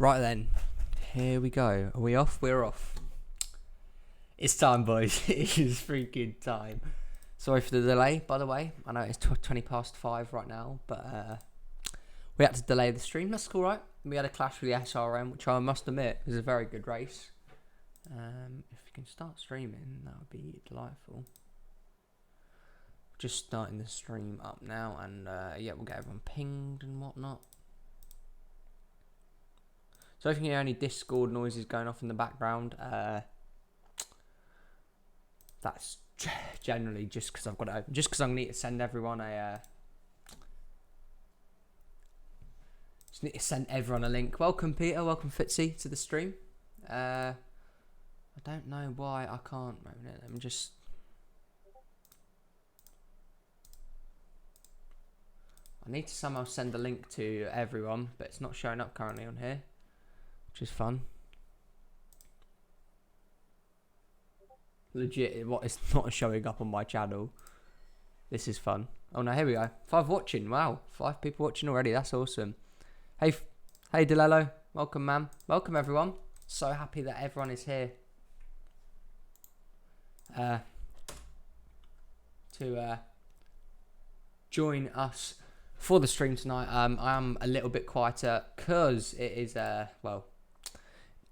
Right then, here we go. Are we off? We're off. It's time, boys. It is freaking time. Sorry for the delay, by the way. I know it's 20 past 5 right now, but we had to delay the stream. That's cool, right? We had a clash with the SRM, which I must admit was a very good race. If we can start streaming, that would be delightful. Just starting the stream up now, and yeah, we'll get everyone pinged and whatnot. So if you can hear any Discord noises going off in the background, that's generally just because I've got it open. Just because I need to send everyone a link. Welcome Peter, welcome Fitzy to the stream. I don't know why I can't. I'm just. I need to somehow send a link to everyone, but it's not showing up currently on here, which is fun. Legit, what is not showing up on my channel. This is fun. Oh no, here we go. 5 watching. Wow, 5 people watching already. That's awesome. Hey Delello, welcome, man. Welcome everyone. So happy that everyone is here. To join us for the stream tonight. I am a little bit quieter because it is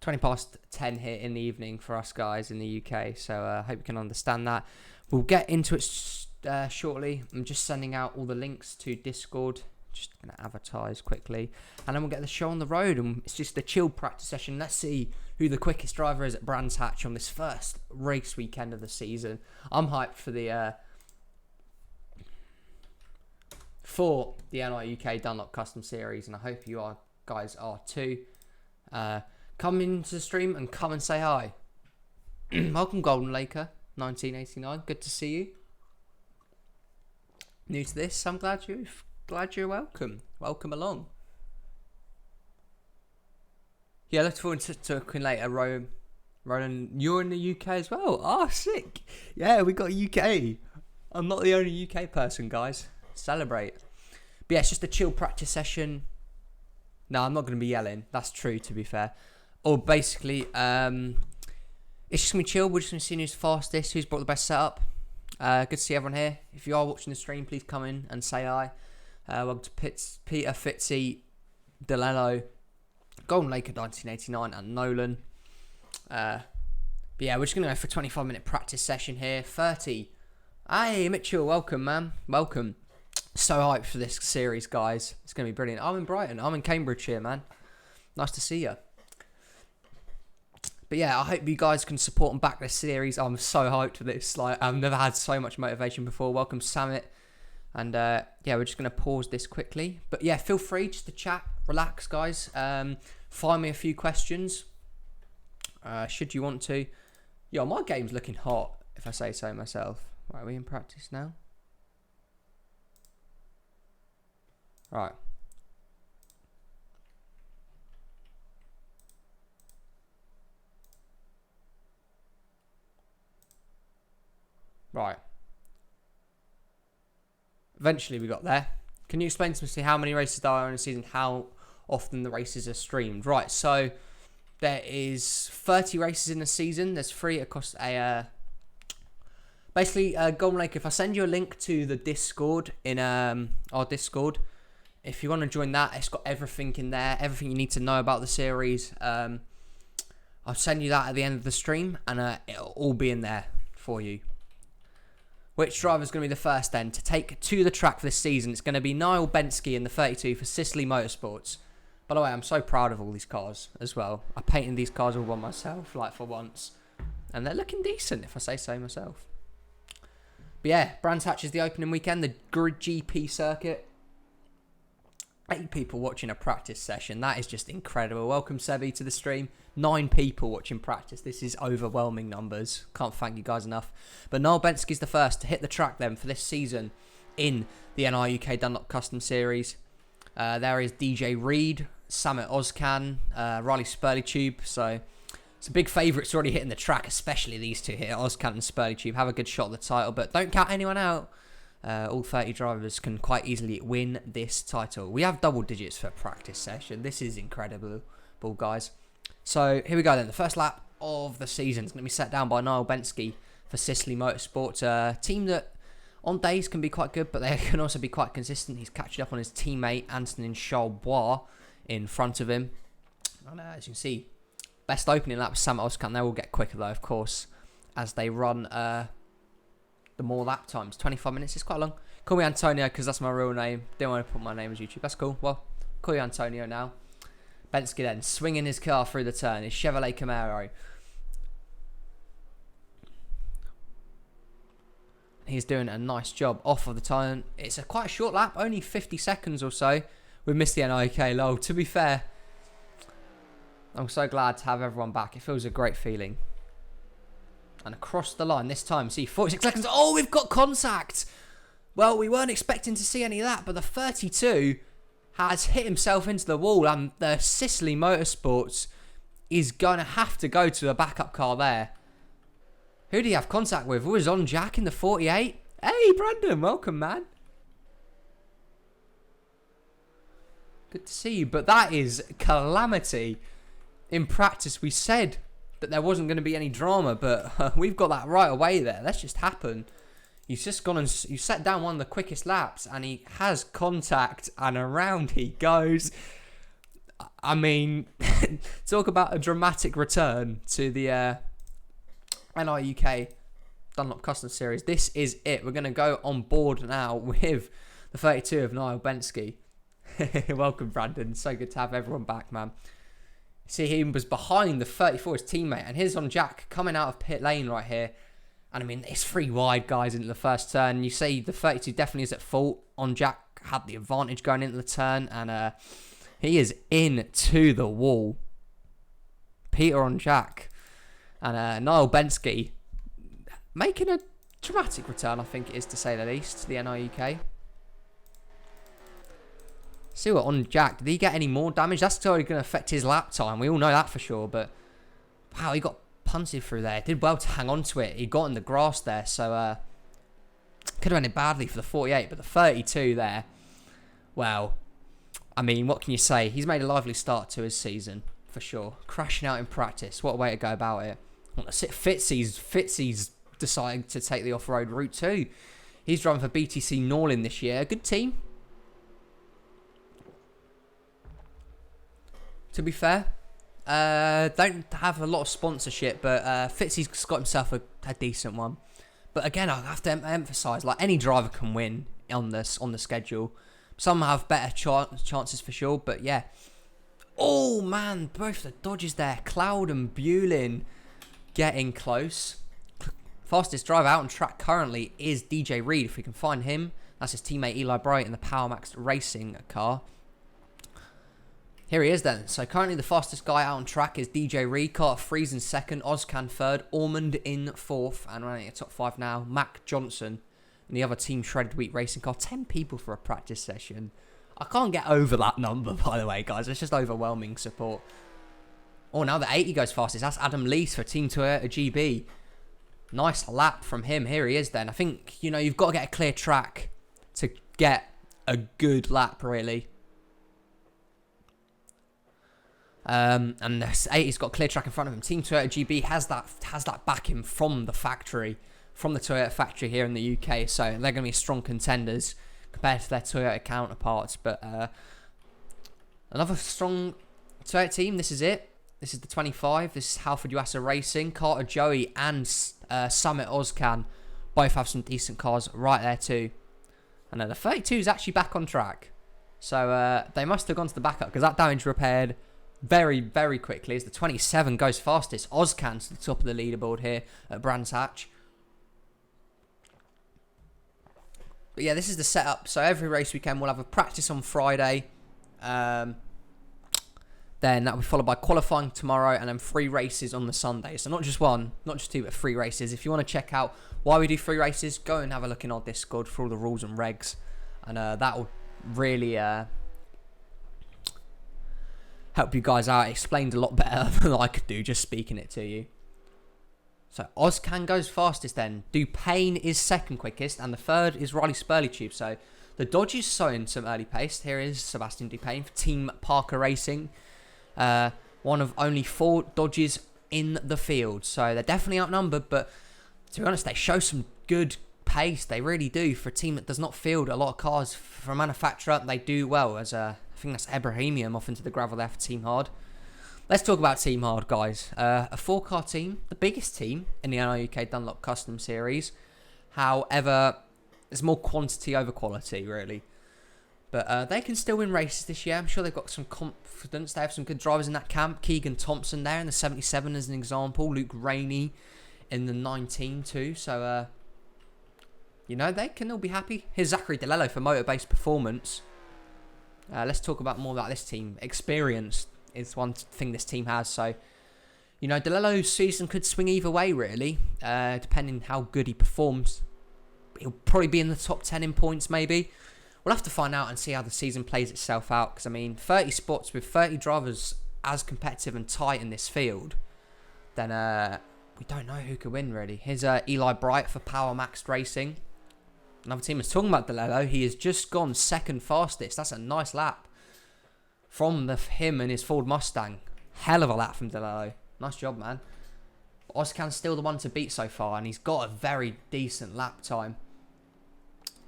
20 past 10 here in the evening for us guys in the UK, so I hope you can understand that. We'll get into it shortly. I'm just sending out all the links to Discord, just going to advertise quickly, and then we'll get the show on the road, and it's just a chill practice session. Let's see who the quickest driver is at Brands Hatch on this first race weekend of the season. I'm hyped for the NRUK Dunlop Custom Series, and I hope you guys are too. Come into the stream and come and say hi. Welcome Golden Laker 1989. Good to see you. New to this, I'm glad you're welcome. Welcome along. Yeah, look forward to talking later. Ronan, you're in the UK as well. Oh, sick. Yeah, we got UK. I'm not the only UK person, guys. Celebrate. But yeah, it's just a chill practice session. No, I'm not going to be yelling. That's true, to be fair. Or basically, it's just going to be chill. We're just going to see who's fastest, who's brought the best setup. Good to see everyone here. If you are watching the stream, please come in and say hi. Welcome to Peter, Fitzy, Delello, Golden Laker 1989, and Nolan. But yeah, we're just going to go for a 25-minute practice session here. 30. Hey, Mitchell, welcome, man. Welcome. So hyped for this series, guys. It's going to be brilliant. I'm in Brighton. I'm in Cambridgeshire, man. Nice to see you. But yeah, I hope you guys can support and back this series. I'm so hyped for this. Like, I've never had so much motivation before. Welcome, Samit. And yeah, we're just going to pause this quickly. But yeah, feel free just to chat. Relax, guys. Find me a few questions. Should you want to. Yo, my game's looking hot, if I say so myself. Right, are we in practice now? Right. Right. Eventually we got there. Can you explain to me how many races there are in a season, how often the races are streamed? Right, so there is 30 races in a season. There's 3 across a... basically, Golden Lake, if I send you a link to the Discord in our Discord, if you want to join that, it's got everything in there, everything you need to know about the series. I'll send you that at the end of the stream, and it'll all be in there for you. Which driver is going to be the first then to take to the track for this season? It's going to be Niall Bensky in the 32 for Sicily Motorsports. By the way, I'm so proud of all these cars as well. I painted these cars all by myself, like for once. And they're looking decent, if I say so myself. But yeah, Brands Hatch is the opening weekend, the Grid GP circuit. 8 people watching a practice session. That is just incredible. Welcome, Sebi, to the stream. 9 people watching practice. This is overwhelming numbers. Can't thank you guys enough. But Niall Bensky's the first to hit the track then for this season in the NRUK Dunlop Custom Series. There is DJ Reed, Samit Ozcan, Riley Spurleytube. So it's a big favourites already hitting the track, especially these two here, Ozcan and Spurleytube. Have a good shot at the title, but don't count anyone out. All 30 drivers can quite easily win this title. We have double digits for a practice session. This is incredible. football, guys. So here we go then. The first lap of the season is going to be set down by Niall Bensky for Sicily Motorsport, a team that on days can be quite good, but they can also be quite consistent. He's catching up on his teammate Antonin Charbois in front of him. And as you can see, best opening lap was Sam Oskan. They will get quicker though, of course, as they run the more lap times. 25 minutes is quite long. Call me Antonio because that's my real name. Didn't want to put my name as YouTube. That's cool. Well, call you Antonio now. Bensky then swinging his car through the turn. His Chevrolet Camaro. He's doing a nice job off of the turn. It's quite a short lap, only 50 seconds or so. We missed the NRUK lol. To be fair, I'm so glad to have everyone back. It feels a great feeling. And across the line this time, see 46 seconds. Oh, we've got contact. Well, we weren't expecting to see any of that, but the 32 has hit himself into the wall, and the Sicily Motorsports is going to have to go to a backup car there. Who do you have contact with? Who was on Jack in the 48? Hey, Brandon, welcome, man. Good to see you, but that is calamity. In practice, we said that there wasn't going to be any drama, but we've got that right away there. That's just happened. He's just gone and you set down one of the quickest laps, and he has contact, and around he goes. I mean, talk about a dramatic return to the NRUK Dunlop Custom Series. This is it. We're going to go on board now with the 32 of Niall Bensky. Welcome, Brandon. So good to have everyone back, man. See, he was behind the 34, his teammate, and here's on Jack coming out of pit lane right here. And I mean, it's 3 wide, guys, into the first turn. You see the 32 definitely is at fault. On Jack had the advantage going into the turn, and he is into the wall. Peter on Jack. And Niall Bensky making a dramatic return, I think it is to say the least, to the NRUK. See what on Jack, did he get any more damage? That's totally going to affect his lap time. We all know that for sure, but wow, he got punted through there. Did well to hang on to it. He got in the grass there, so could have ended badly for the 48, but the 32 there, well, I mean, what can you say? He's made a lively start to his season, for sure. Crashing out in practice. What a way to go about it. Fitzy's deciding to take the off-road route too. He's driving for BTC Norlin this year. Good team. To be fair, don't have a lot of sponsorship, but Fitzy's got himself a decent one. But again, I have to emphasise, like, any driver can win on the schedule. Some have better chances for sure, but yeah. Oh man, both the dodges there. Cloud and Bulin getting close. Fastest driver out on track currently is DJ Reed, if we can find him. That's his teammate Eli Bright in the Power Max Racing car. Here he is then. So currently the fastest guy out on track is DJ Reed. Carter Freeze in second. Ozcan third. Ormond in fourth. And running at top 5 now, Mac Johnson. And the other team, Shredded Wheat Racing car. 10 people for a practice session. I can't get over that number, by the way, guys. It's just overwhelming support. Oh, now the 80 goes fastest. That's Adam Lees for Team Toyota GB. Nice lap from him. Here he is then. I think, you know, you've got to get a clear track to get a good lap, really. And the 80's got a clear track in front of him. Team Toyota GB has that backing from the factory, from the Toyota factory here in the UK. So they're going to be strong contenders compared to their Toyota counterparts. But another strong Toyota team. This is it. This is the 25. This is Halford Yuasa Racing. Carter Joey and Summit Ozcan both have some decent cars right there too. And the 32 is actually back on track. So they must have gone to the backup because that damage repaired very, very quickly as the 27 goes fastest. Ozcan to the top of the leaderboard here at Brands Hatch. But yeah, this is the setup. So every race weekend we'll have a practice on Friday. Then that will be followed by qualifying tomorrow and then 3 races on the Sunday. So not just one, not just 2, but 3 races. If you want to check out why we do 3 races, go and have a look in our Discord for all the rules and regs. And that will really help you guys out. Explained a lot better than I could do just speaking it to you. So Ozcan goes fastest then. Dupain is second quickest and the third is Riley Spurleytube. So the Dodge is showing some early pace. Here is Sebastian Dupain for Team Parker Racing. one of only 4 Dodges in the field. So they're definitely outnumbered, but to be honest, they show some good pace. They really do. For a team that does not field a lot of cars for a manufacturer, they do well. As I think that's Ebrahimian off into the gravel there for Team Hard. Let's talk about Team Hard, guys. A 4-car team, the biggest team in the NRUK Dunlop Custom Series. However, there's more quantity over quality, really. But they can still win races this year. I'm sure they've got some confidence. They have some good drivers in that camp. Keegan Thompson there in the 77 as an example. Luke Rainey in the 19 too. So, they can all be happy. Here's Zachary DeLello for motor-based performance. Let's talk more about this team. Experience is one thing this team has. So, DeLello's season could swing either way, really, depending how good he performs. He'll probably be in the top 10 in points, maybe. We'll have to find out and see how the season plays itself out. Because, 30 spots with 30 drivers as competitive and tight in this field, then we don't know who could win, really. Here's Eli Bright for Power Max Racing. Another team is talking about DeLello. He has just gone second fastest. That's a nice lap from him and his Ford Mustang. Hell of a lap from DeLello. Nice job, man. Ozcan's still the one to beat so far, and he's got a very decent lap time.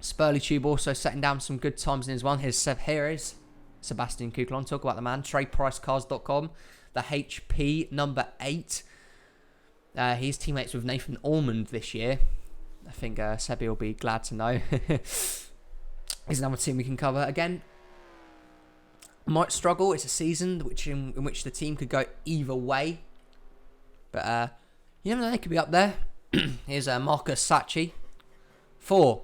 Spurley Tube also setting down some good times in his one. Here is Sebastian Kuklon. Talk about the man. TradePriceCars.com. The HP number 8. He's teammates with Nathan Ormond this year. I think Sebi will be glad to know. Here's another team we can cover. Again, might struggle. It's a season in which the team could go either way. But you never know, they could be up there. Here's Marcus Sacchi for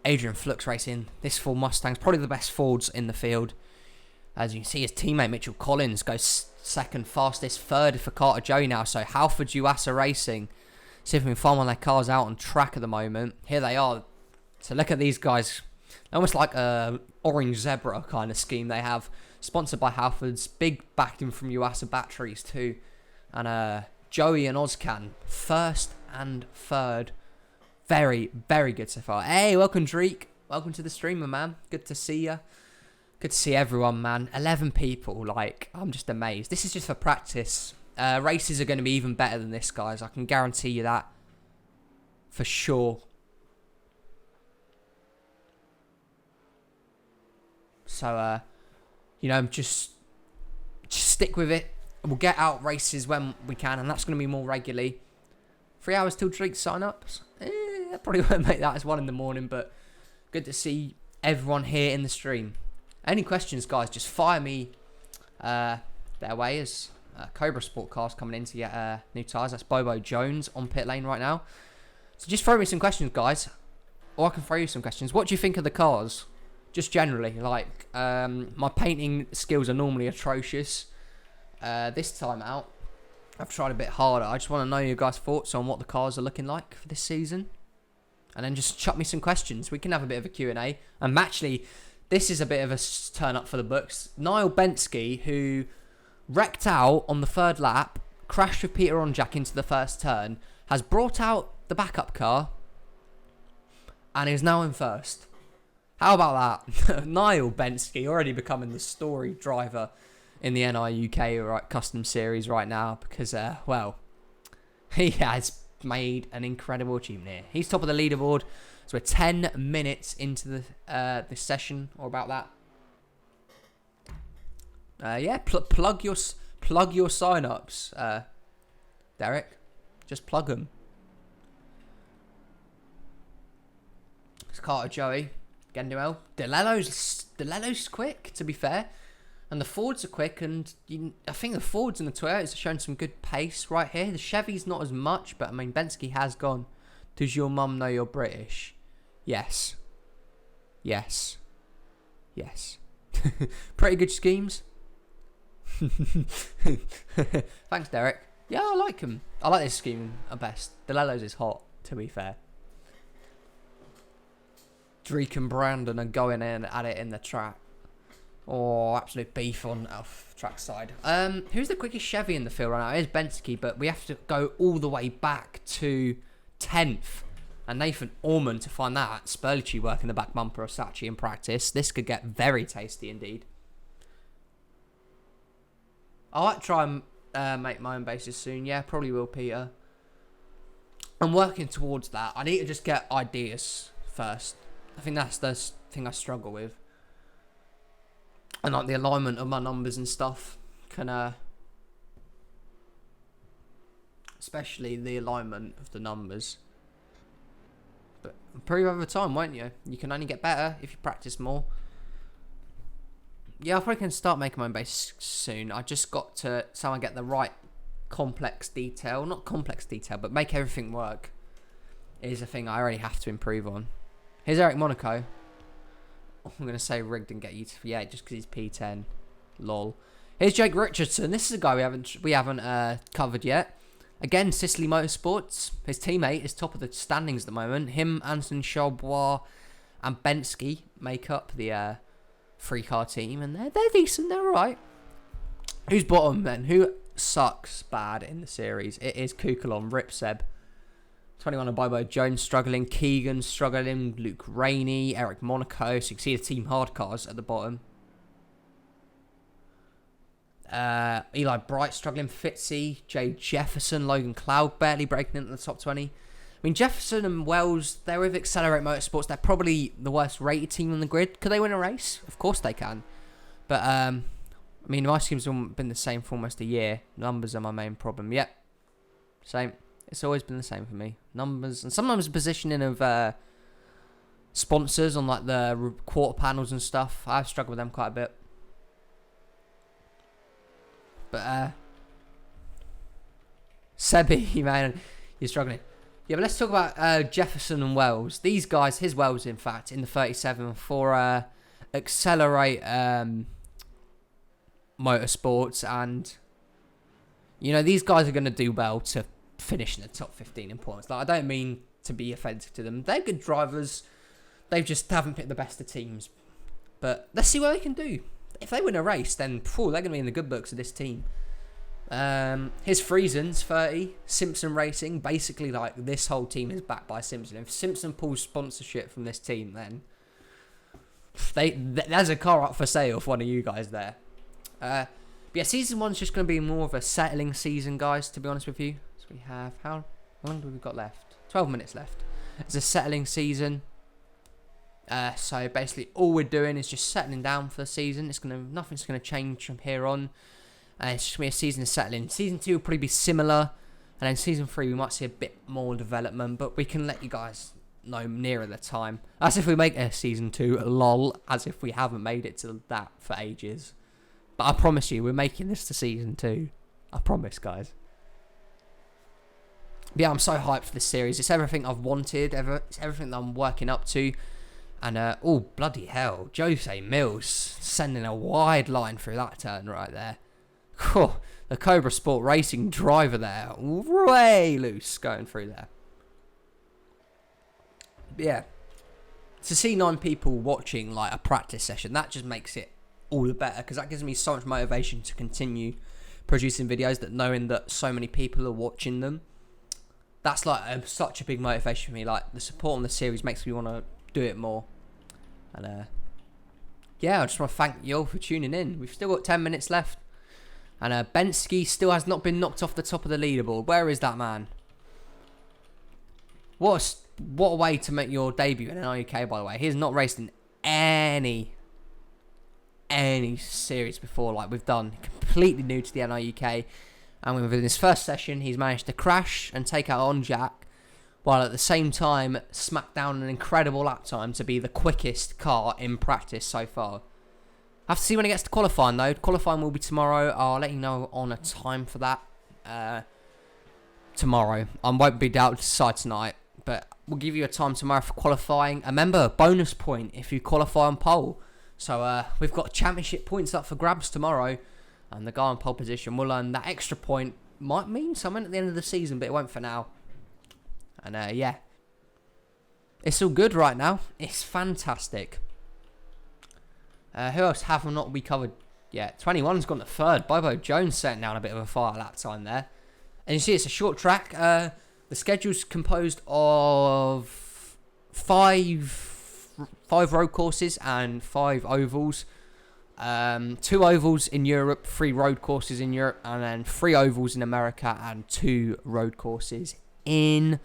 Adrian Flux Racing. This Ford Mustang's probably the best Fords in the field. As you can see, his teammate Mitchell Collins goes second fastest, third for Carter Joey now. So Halford Yuasa Racing. See if we can find one of their cars out on track at the moment. Here they are. So look at these guys. Almost like a orange zebra kind of scheme they have. Sponsored by Halfords. Big backing from Yuasa batteries too. And Joey and Ozcan, first and third. Very, very good so far. Hey, welcome, Dreek. Welcome to the streamer, man. Good to see you. Good to see everyone, man. 11 people. I'm just amazed. This is just for practice. Races are going to be even better than this, guys. I can guarantee you that. For sure. So, just stick with it. We'll get out races when we can, and that's going to be more regularly. 3 hours till Drake sign-ups. I probably won't make that as 1 in the morning, but good to see everyone here in the stream. Any questions, guys, just fire me their way. As Cobra Sport Cars coming in to get new tyres. That's Bobo Jones on pit lane right now. So just throw me some questions, guys. Or I can throw you some questions. What do you think of the cars? Just generally. My painting skills are normally atrocious. This time out, I've tried a bit harder. I just want to know your guys' thoughts on what the cars are looking like for this season. And then just chuck me some questions. We can have a bit of a Q&A. And actually, this is a bit of a turn up for the books. Niall Bensky, who wrecked out on the 3rd lap, crashed with Peter Onjak into the first turn, has brought out the backup car, and is now in 1st. How about that? Niall Bensky already becoming the story driver in the NRUK custom series right now because, he has made an incredible achievement here. He's top of the leaderboard, so we're 10 minutes into this session, or about that. Plug your sign-ups, Derek. Just plug them. It's Carter Joey, Genduel. DeLello's quick, to be fair. And the Fords are quick, and I think the Fords and the Toyotas are showing some good pace right here. The Chevy's not as much, but Bensky has gone. Does your mum know you're British? Yes. Pretty good schemes. Thanks, Derek. Yeah, I like him. I like this scheme best. DeLello's is hot, to be fair. Dreek and Brandon are going in at it in the track. Oh, absolute beef on track side. Who's the quickest Chevy in the field right now? It is Bensky, but we have to go all the way back to 10th. And Nathan Ormond to find that. Spurley working the back bumper of Sachi in practice. This could get very tasty indeed. I might try and make my own bases soon. Yeah, probably will, Peter. I'm working towards that. I need to just get ideas first. I think that's the thing I struggle with. And like the alignment of my numbers and stuff can especially the alignment of the numbers. But improve over time, won't you? You can only get better if you practice more. Yeah, I probably can start making my own base soon. I just got to somehow get the right complex detail. Not complex detail, but make everything work is a thing I already have to improve on. Here's Eric Monaco. I'm going to say rigged and get you to... Yeah, just because he's P10. Lol. Here's Jake Richardson. This is a guy we haven't covered yet. Again, Sicily Motorsports. His teammate is top of the standings at the moment. Him, Anton Charbois, and Bensky make up the 3-car team. And they're decent. They're alright. Who's bottom then? Who sucks bad in the series? It is Kukulon, Rip Seb. 21 and Bobo Jones struggling. Keegan struggling. Luke Rainey. Eric Monaco. So you can see the team hard cars at the bottom. Eli Bright struggling. Fitzy. Jay Jefferson. Logan Cloud barely breaking into the top 20. I mean, Jefferson and Wells, they're with Accelerate Motorsports. They're probably the worst rated team on the grid. Could they win a race? Of course they can. But, I mean, my team's been the same for almost a year. Numbers are my main problem. Yep. Same. It's always been the same for me. Numbers. And sometimes the positioning of sponsors on like the quarter panels and stuff. I've struggled with them quite a bit. But, Sebi, man, you're struggling. Yeah, but let's talk about Jefferson and Wells. These guys, his Wells, in fact, in the 37 for Accelerate Motorsports. And, you know, these guys are going to do well to finish in the top 15 in points. Like, I don't mean to be offensive to them. They're good drivers. They just haven't picked the best of teams. But let's see what they can do. If they win a race, then they're going to be in the good books of this team. Here's Friesen's 30. Simpson Racing. Basically, like, this whole team is backed by Simpson. If Simpson pulls sponsorship from this team, then there's a car up for sale for one of you guys there. But yeah, season 1's just going to be more of a settling season, guys, to be honest with you. So we have... How long do we got left? 12 minutes left. It's a settling season. So basically all we're doing is just settling down for the season. Nothing's gonna change from here on. It's just gonna be a season of settling. Season 2 will probably be similar, and then season 3 we might see a bit more development, but we can let you guys know nearer the time. As if we make a season 2, lol, as if we haven't made it to that for ages. But I promise you, we're making this to season 2. I promise, guys. But yeah, I'm so hyped for this series. It's everything I've wanted. It's everything that I'm working up to. And, oh, bloody hell. Jose Mills sending a wide line through that turn right there. Oh, the Cobra Sport Racing driver there. Way loose going through there. But yeah. To see 9 people watching, like, a practice session, that just makes it all the better. Because that gives me so much motivation to continue producing videos, that knowing that so many people are watching them. That's, like, such a big motivation for me. Like, the support on the series makes me want to do it more. And yeah, I just want to thank you all for tuning in. We've still got 10 minutes left, and Bensky still has not been knocked off the top of the leaderboard. Where is that man? What a way to make your debut in NRUK, by the way. He's not raced in any series before like we've done. Completely new to the NRUK, and within his first session he's managed to crash and take out on Jack, while at the same time smack down an incredible lap time to be the quickest car in practice so far. I have to see when it gets to qualifying though. Qualifying will be tomorrow. I'll let you know on a time for that tomorrow. I won't be able to decide tonight, but we'll give you a time tomorrow for qualifying. Remember, bonus point if you qualify on pole. So we've got championship points up for grabs tomorrow, and the guy on pole position will earn that extra point. Might mean something at the end of the season, but it won't for now. And yeah, it's all good right now. It's fantastic. Who else have not we covered yet? 21's gone to third. Bobo Jones setting down a bit of a fire lap time there. And you see it's a short track. The schedule's composed of five road courses and 5 ovals. 2 ovals in Europe, 3 road courses in Europe, and then 3 ovals in America and 2 road courses in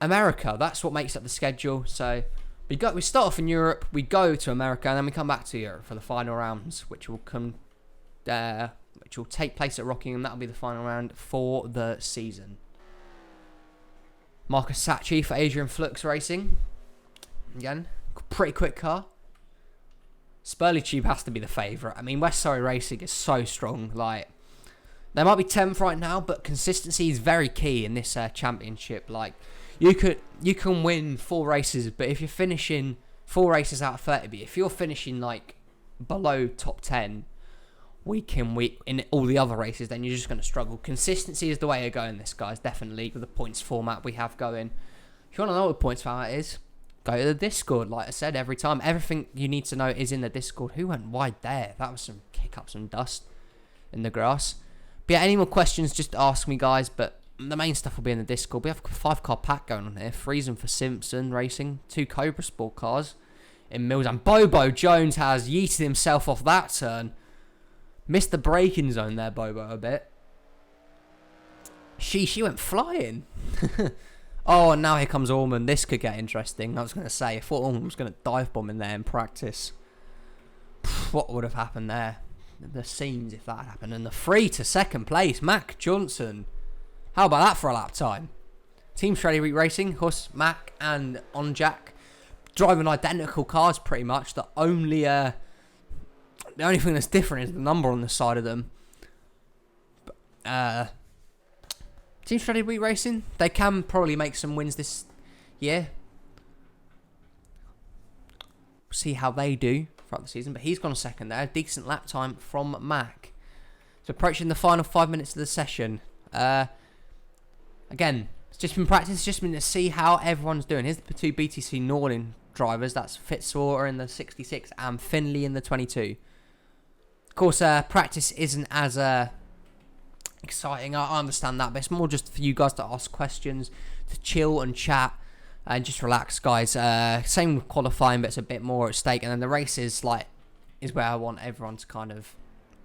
America. That's what makes up the schedule. So we start off in Europe, we go to America, and then we come back to Europe for the final rounds, which will take place at Rockingham. That'll be the final round for the season. Marcus Sacchi for Adrian Flux Racing. Again, pretty quick car. Spurley Tube has to be the favourite. I mean, West Surrey Racing is so strong. Like, they might be 10th right now, but consistency is very key in this championship. Like, you can win 4 races, but if you're finishing 4 races out of 30, but if you're finishing like below top 10 week in all the other races, then you're just going to struggle. Consistency is the way of going, this, guys, definitely, with the points format we have going. If you want to know what the points format is, go to the Discord. Like I said, every time, everything you need to know is in the Discord. Who went wide there? That was some kick up some dust in the grass. But yeah, any more questions, just ask me, guys. But the main stuff will be in the Discord. We have a 5-car pack going on here. Friesen for Simpson Racing. 2 Cobra Sport cars in Mills. And Bobo Jones has yeeted himself off that turn. Missed the braking zone there, Bobo, a bit. She went flying. Oh, and now here comes Orman. This could get interesting. I was going to say, I thought Orman was going to dive bomb in there in practice. What would have happened there? The scenes if that happened. And the 3 to second place, Mac Johnson. How about that for a lap time? Team Shreddy Racing, Huss, Mac, and Onjack driving identical cars pretty much. The only thing that's different is the number on the side of them. Team Shredded Wheat Racing, they can probably make some wins this year. See how they do throughout the season. But he's gone second there. Decent lap time from Mac. So approaching the final 5 minutes of the session. Again, it's just been practice. It's just been to see how everyone's doing. Here's the 2 BTC Norling drivers. That's Fitzwater in the 66 and Finley in the 22. Of course, practice isn't as exciting. I understand that, but it's more just for you guys to ask questions, to chill and chat, and just relax, guys. Same with qualifying, but it's a bit more at stake. And then the race is where I want everyone to kind of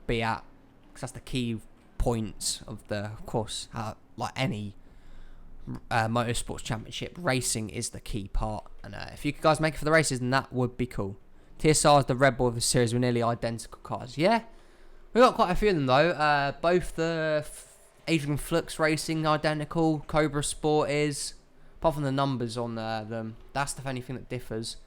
be at, because that's the key points of course, like any motorsports championship, racing is the key part. And if you guys make it for the races, then that would be cool. TSR is the Red Bull of the series with nearly identical cars. Yeah, we got quite a few of them though. Both the Adrian Flux Racing identical, Cobra Sport is, apart from the numbers on them. That's the only thing that differs.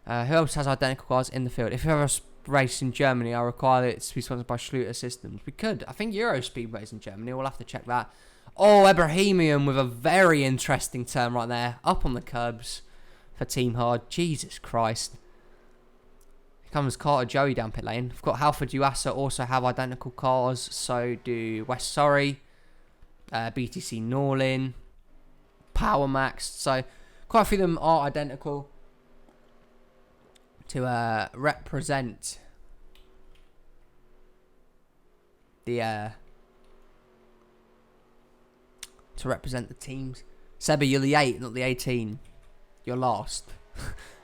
Who else has identical cars in the field? If you ever race in Germany, I require it to be sponsored by Schluter Systems. We could. I think Euro Speedway's in Germany. We'll have to check that. Oh, Ebrahimian with a very interesting turn right there. Up on the curbs for Team Hard. Jesus Christ. Comes Carter Joey down pit lane. I've got Halford Uasa also have identical cars. So do West Surrey, BTC Norlin, Power Max. So quite a few of them are identical to represent the teams. Seba, you're the 8, not the 18. You're last.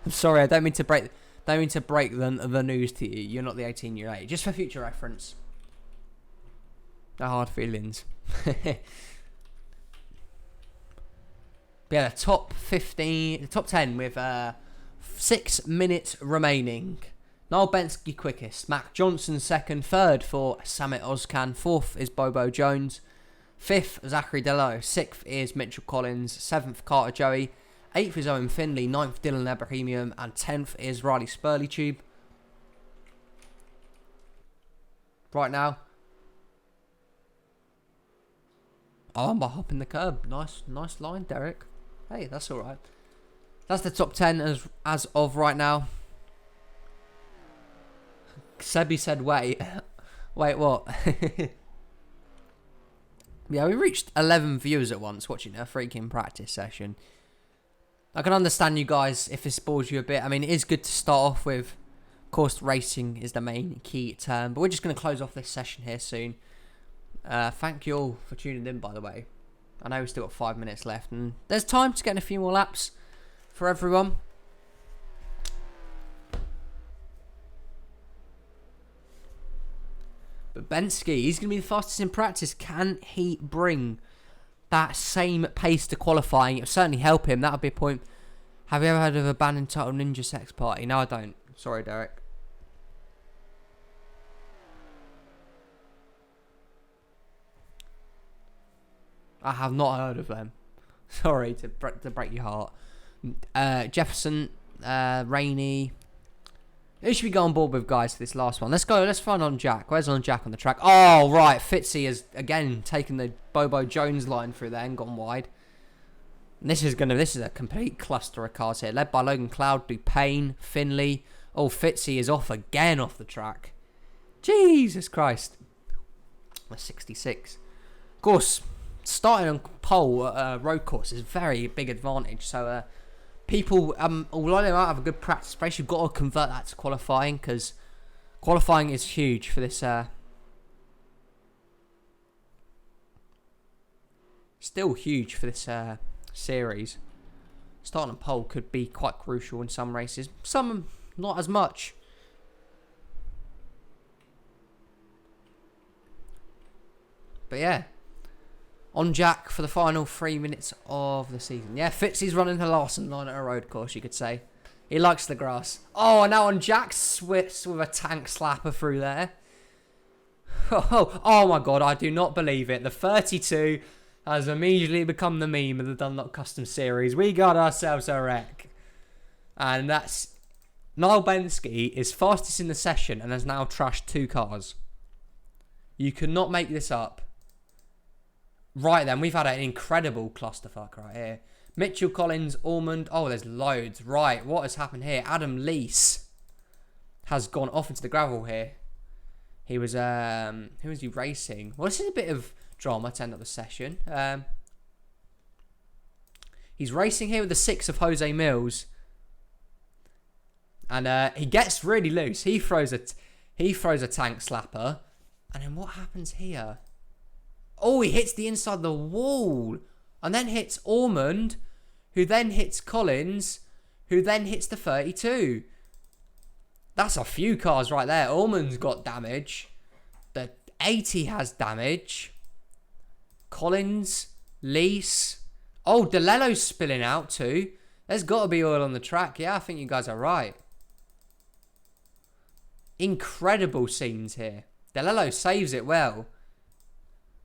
I'm sorry, I don't mean to break the news to you. You're not the 18, you're 8. Just for future reference. No hard feelings. Yeah, the top 10 with 6 minutes remaining. Niall Bensky quickest. Mac Johnson second. Third for Samit Ozkan. Fourth is Bobo Jones. Fifth, Zachary Dello. Sixth is Mitchell Collins. Seventh, Carter Joey. 8th is Owen Finley, 9th Dylan Ebrahimian, and 10th is Riley Spurley Tube. Right now, I'm hopping the curb. Nice line, Derek. Hey, that's all right. That's the top 10 as of right now. Sebi said, wait. Wait, what? Yeah, we reached 11 viewers at once watching a freaking practice session. I can understand you guys if this bores you a bit. I mean, it is good to start off with. Of course, racing is the main key term. But we're just going to close off this session here soon. Thank you all for tuning in, by the way. I know we've still got 5 minutes left. And there's time to get in a few more laps for everyone. But Bensky, he's going to be the fastest in practice. Can he bring that same pace to qualifying? It'll certainly help him. That would be a point. Have you ever heard of a band entitled Ninja Sex Party? No, I don't. Sorry, Derek. I have not heard of them. Sorry to break your heart. Jefferson, Rainey. Who should we go on board with, guys, for this last one? Let's go. Let's find on Jack. Where's on Jack on the track? Oh, right. Fitzy has, again, taken the Bobo Jones line through there and gone wide. And this is a complete cluster of cars here. Led by Logan Cloud, Dupain, Finley. Oh, Fitzy is off again off the track. Jesus Christ. We're 66. Of course, starting on pole at a road course is a very big advantage. So, people, although they might have a good practice space, you've got to convert that to qualifying, because qualifying is huge for this. Still huge for this series. Starting on pole could be quite crucial in some races. Some not as much. But yeah. On Jack for the final 3 minutes of the season. Yeah, Fitzy's running the Larson line at a road course, you could say. He likes the grass. Oh, and now on Jack, Switz with a tank slapper through there. Oh my God, I do not believe it. The 32 has immediately become the meme of the Dunlop Custom Series. We got ourselves a wreck. And that's... Niall Bensky is fastest in the session and has now trashed 2 cars. You could not make this up. Right then, we've had an incredible clusterfuck right here. Mitchell, Collins, Ormond. Oh, there's loads. Right, what has happened here? Adam Leese has gone off into the gravel here. He was, who was he racing? Well, this is a bit of drama to end up the session. He's racing here with the 6 of Jose Mills. And he gets really loose. He throws a tank slapper. And then what happens here? Oh, he hits the inside of the wall. And then hits Ormond, who then hits Collins, who then hits the 32. That's a few cars right there. Ormond's got damage. The 80 has damage. Collins, Lease. Oh, DeLello's spilling out too. There's got to be oil on the track. Yeah, I think you guys are right. Incredible scenes here. DeLello saves it well.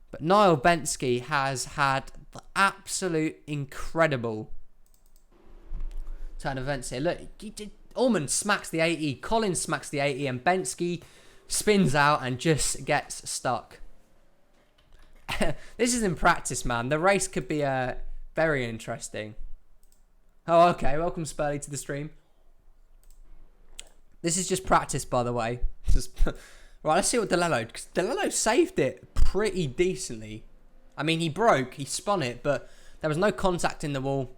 But Niall Bensky has had the absolute incredible turn of events here. Look, Ormond smacks the 80, Collins smacks the 80, and Bensky spins out and just gets stuck. This is in practice, man. The race could be very interesting. Oh, okay. Welcome, Spurley, to the stream. This is just practice, by the way. Right, let's see what DeLello... Because DeLello saved it pretty decently. I mean, he spun it, but there was no contact in the wall.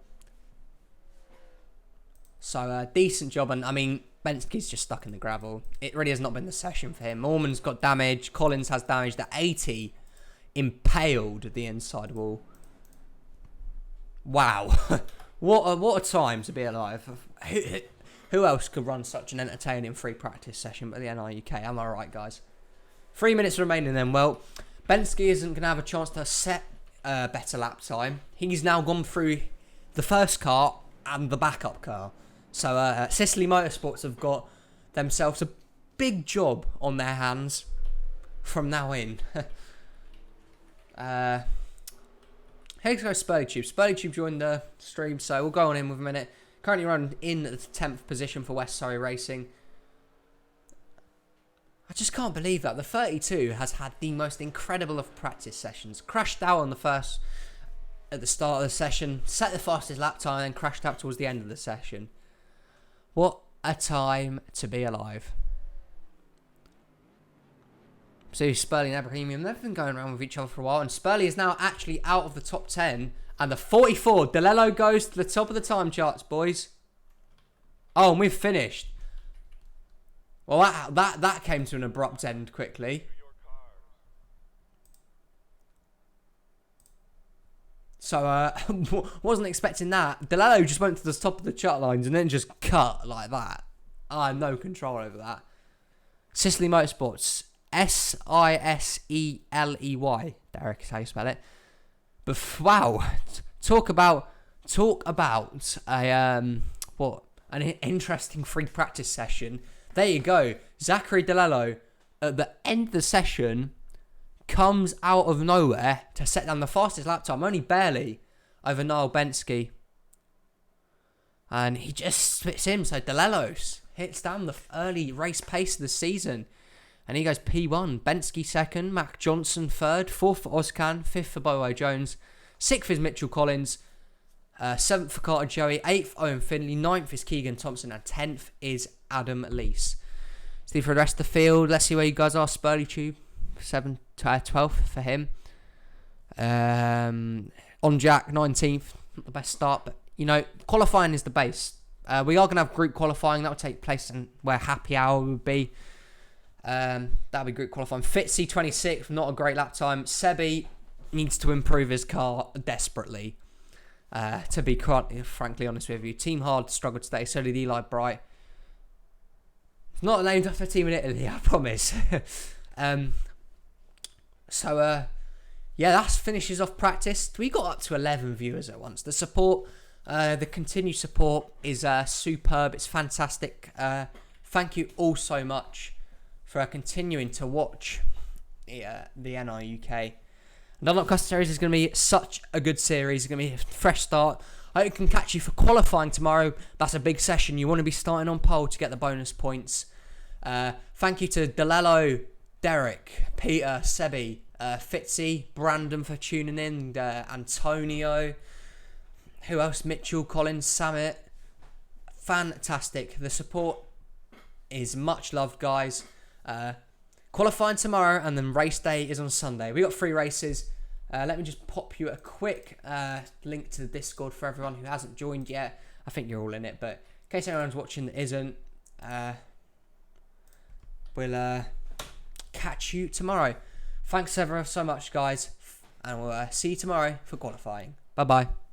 So, decent job. And, I mean, Bensky's just stuck in the gravel. It really has not been the session for him. Ormond's got damage. Collins has damage. The 80 impaled the inside wall. Wow. What a time to be alive. Who else could run such an entertaining free practice session but the NRUK? Am I right, guys? 3 minutes remaining then. Well, Bensky isn't going to have a chance to set a better lap time. He's now gone through the first car and the backup car. So Sicily Motorsports have got themselves a big job on their hands from now in. Here's go Spurley Tube. Spurley Tube joined the stream, so we'll go on in with a minute. Currently running in the 10th position for West Surrey Racing. I just can't believe that. The 32 has had the most incredible of practice sessions. Crashed out on at the start of the session. Set the fastest lap time and crashed out towards the end of the session. What a time to be alive. So Spurley and Abrahamian, they've been going around with each other for a while. And Spurley is now actually out of the top 10. And the 44, DeLello goes to the top of the time charts, boys. Oh, and we've finished. Well, that came to an abrupt end quickly. So, wasn't expecting that. DeLello just went to the top of the chart lines and then just cut like that. I had no control over that. Sicily Motorsports, Sisley. Derek is how you spell it. But wow, talk about an interesting free practice session. There you go. Zachary Delello at the end of the session comes out of nowhere to set down the fastest lap time, only barely, over Niall Bensky. And he just spits him. So Delello hits down the early race pace of the season. And he goes P1. Bensky second. Mac Johnson third. Fourth for Ozcan. Fifth for Bowo Jones. Sixth is Mitchell Collins. Seventh for Carter Joey. Eighth, Owen Finley. Ninth is Keegan Thompson. And 10th is Adam Leese. See for the rest of the field. Let's see where you guys are. Spurley Tube. 12th for him. On Jack, 19th. Not the best start, but, you know, qualifying is the base. We are going to have group qualifying. That will take place in where happy hour would be. That'll be group qualifying. Fitzy, 26th. Not a great lap time. Sebi needs to improve his car desperately. To be frankly honest with you. Team Hard struggled today. So did Eli Bright. It's not named after a team in Italy, I promise. Yeah, that finishes off practice. We got up to 11 viewers at once. The support, the continued support is superb. It's fantastic. Thank you all so much for continuing to watch the NRUK. Dunlop Custer Series is going to be such a good series. It's going to be a fresh start. I hope I can catch you for qualifying tomorrow. That's a big session. You want to be starting on pole to get the bonus points. Thank you to Delello, Derek, Peter, Sebi, Fitzy, Brandon for tuning in, Antonio, who else? Mitchell, Collins, Samet. Fantastic. The support is much loved, guys. Qualifying tomorrow and then race day is on Sunday. We got 3 races. Let me just pop you a quick link to the Discord for everyone who hasn't joined yet. I think you're all in it, but in case anyone's watching that isn't, we'll catch you tomorrow. Thanks ever so much, guys, and we'll see you tomorrow for qualifying. Bye-bye.